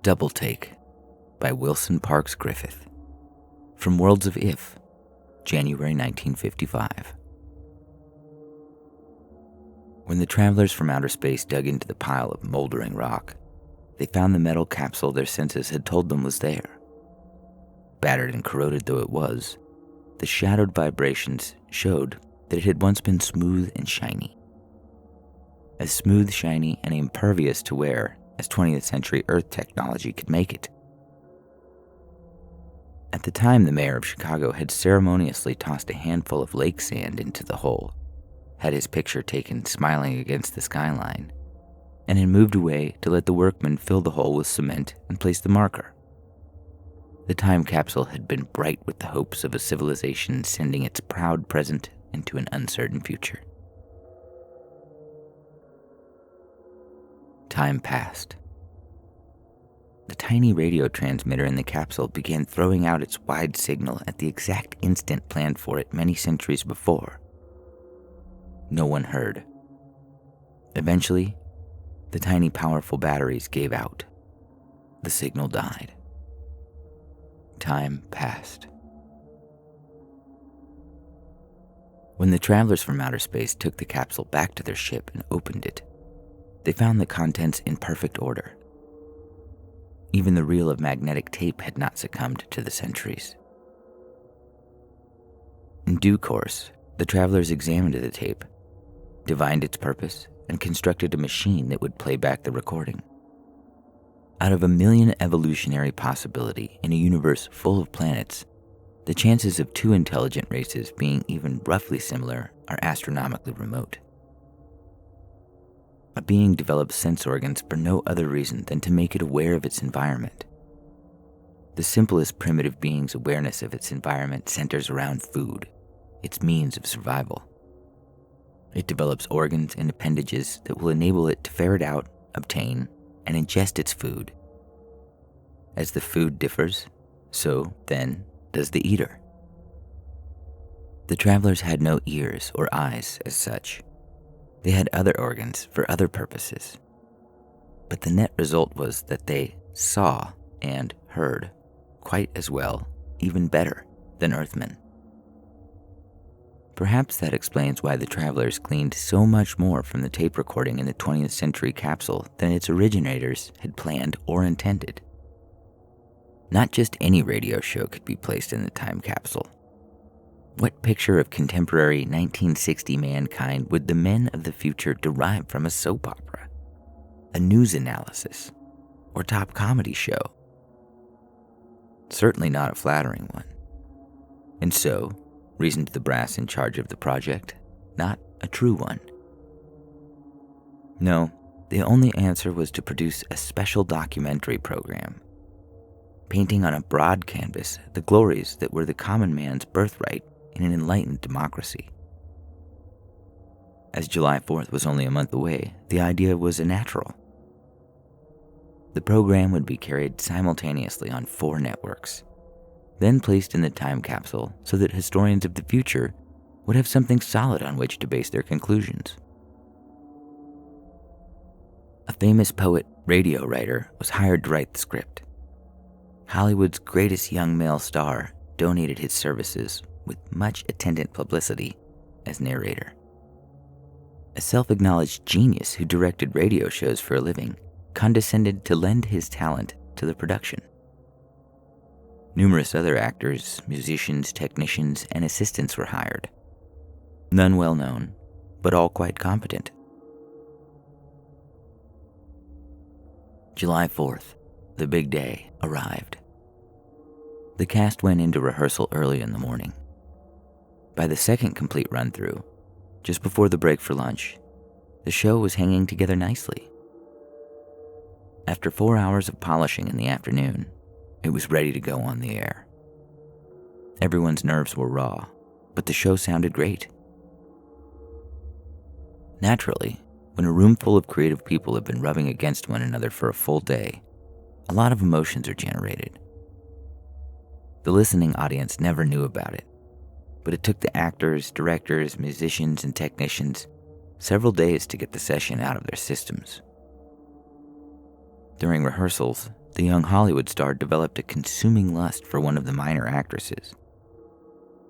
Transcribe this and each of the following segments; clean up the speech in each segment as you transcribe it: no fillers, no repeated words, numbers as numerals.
Double Take by Wilson Parks Griffith. From Worlds of If, January 1955. When the travelers from outer space dug into the pile of moldering rock, they found the metal capsule their senses had told them was there. Battered and corroded though it was, the shadowed vibrations showed that it had once been smooth and shiny. As smooth, shiny, and impervious to wear as 20th century Earth technology could make it. At the time, the mayor of Chicago had ceremoniously tossed a handful of lake sand into the hole, had his picture taken smiling against the skyline, and had moved away to let the workmen fill the hole with cement and place the marker. The time capsule had been bright with the hopes of a civilization sending its proud present into an uncertain future. Time passed. The tiny radio transmitter in the capsule began throwing out its wide signal at the exact instant planned for it many centuries before. No one heard. Eventually, the tiny powerful batteries gave out. The signal died. Time passed. When the travelers from outer space took the capsule back to their ship and opened it, they found the contents in perfect order. Even the reel of magnetic tape had not succumbed to the centuries. In due course, the travelers examined the tape, divined its purpose, and constructed a machine that would play back the recording. Out of 1 million evolutionary possibility in a universe full of planets, the chances of two intelligent races being even roughly similar are astronomically remote. A being develops sense organs for no other reason than to make it aware of its environment. The simplest primitive being's awareness of its environment centers around food, its means of survival. It develops organs and appendages that will enable it to ferret out, obtain, and ingest its food. As the food differs, so, then, does the eater. The travelers had no ears or eyes as such. They had other organs for other purposes. But the net result was that they saw and heard quite as well, even better, than Earthmen. Perhaps that explains why the travelers gleaned so much more from the tape recording in the 20th century capsule than its originators had planned or intended. Not just any radio show could be placed in the time capsule. What picture of contemporary 1960 mankind would the men of the future derive from a soap opera, a news analysis, or top comedy show? Certainly not a flattering one. And so, reasoned the brass in charge of the project, not a true one. No, the only answer was to produce a special documentary program, painting on a broad canvas the glories that were the common man's birthright in an enlightened democracy. As July 4th was only a month away, the idea was a natural. The program would be carried simultaneously on 4 networks, then placed in the time capsule so that historians of the future would have something solid on which to base their conclusions. A famous poet, radio writer, was hired to write the script. Hollywood's greatest young male star donated his services with much attendant publicity as narrator. A self-acknowledged genius who directed radio shows for a living condescended to lend his talent to the production. Numerous other actors, musicians, technicians, and assistants were hired. None well known, but all quite competent. July 4th, the big day, arrived. The cast went into rehearsal early in the morning. By the second complete run-through, just before the break for lunch, the show was hanging together nicely. After 4 hours of polishing in the afternoon, it was ready to go on the air. Everyone's nerves were raw, but the show sounded great. Naturally, when a room full of creative people have been rubbing against one another for a full day, a lot of emotions are generated. The listening audience never knew about it, but it took the actors, directors, musicians, and technicians several days to get the session out of their systems. During rehearsals, the young Hollywood star developed a consuming lust for one of the minor actresses.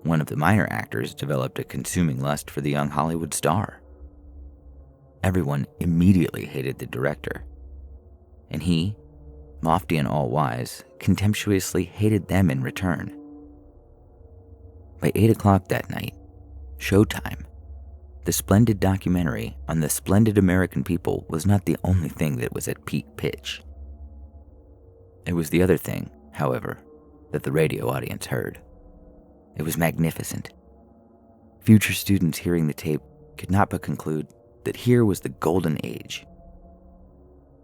One of the minor actors developed a consuming lust for the young Hollywood star. Everyone immediately hated the director, and he, lofty and all-wise, contemptuously hated them in return. By 8 o'clock that night, showtime, the splendid documentary on the splendid American people was not the only thing that was at peak pitch. It was the other thing, however, that the radio audience heard. It was magnificent. Future students hearing the tape could not but conclude that here was the golden age.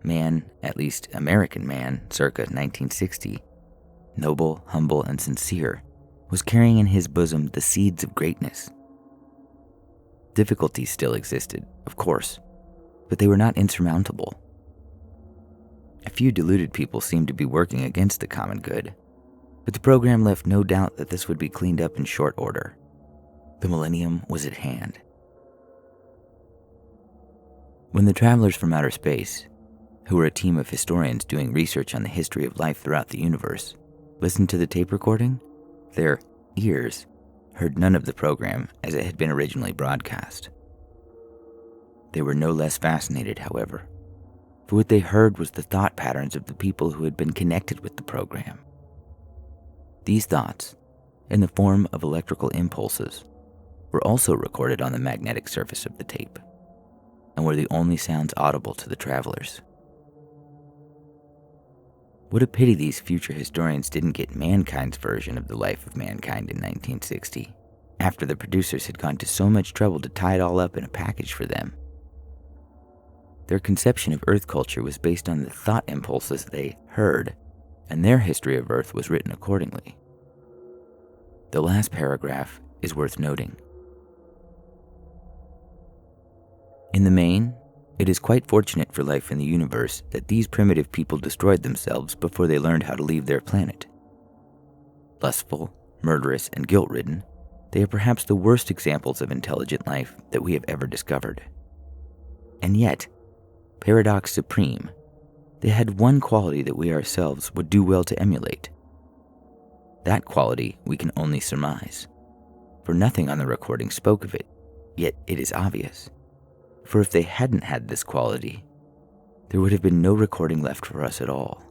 Man, at least American man, circa 1960, noble, humble, and sincere, was carrying in his bosom the seeds of greatness. Difficulties still existed, of course, but they were not insurmountable. A few deluded people seemed to be working against the common good, but the program left no doubt that this would be cleaned up in short order. The millennium was at hand. When the travelers from outer space, who were a team of historians doing research on the history of life throughout the universe, listened to the tape recording, their ears heard none of the program as it had been originally broadcast. They were no less fascinated, however, for what they heard was the thought patterns of the people who had been connected with the program. These thoughts, in the form of electrical impulses, were also recorded on the magnetic surface of the tape, and were the only sounds audible to the travelers. What a pity these future historians didn't get mankind's version of the life of mankind in 1960, after the producers had gone to so much trouble to tie it all up in a package for them. Their conception of Earth culture was based on the thought impulses they heard, and their history of Earth was written accordingly. The last paragraph is worth noting. In the main, it is quite fortunate for life in the universe that these primitive people destroyed themselves before they learned how to leave their planet. Lustful, murderous, and guilt-ridden, they are perhaps the worst examples of intelligent life that we have ever discovered. And yet, paradox supreme, they had one quality that we ourselves would do well to emulate. That quality we can only surmise, for nothing on the recording spoke of it, yet it is obvious. For if they hadn't had this quality, there would have been no recording left for us at all.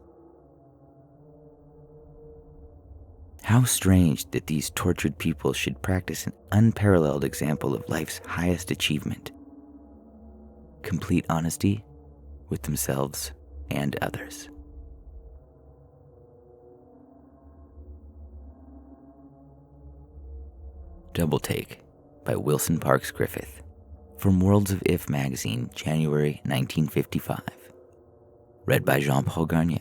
How strange that these tortured people should practice an unparalleled example of life's highest achievement: complete honesty with themselves and others. Double Take by Wilson Parks Griffith, from Worlds of If magazine, January 1955. Read by Jean-Paul Garnier.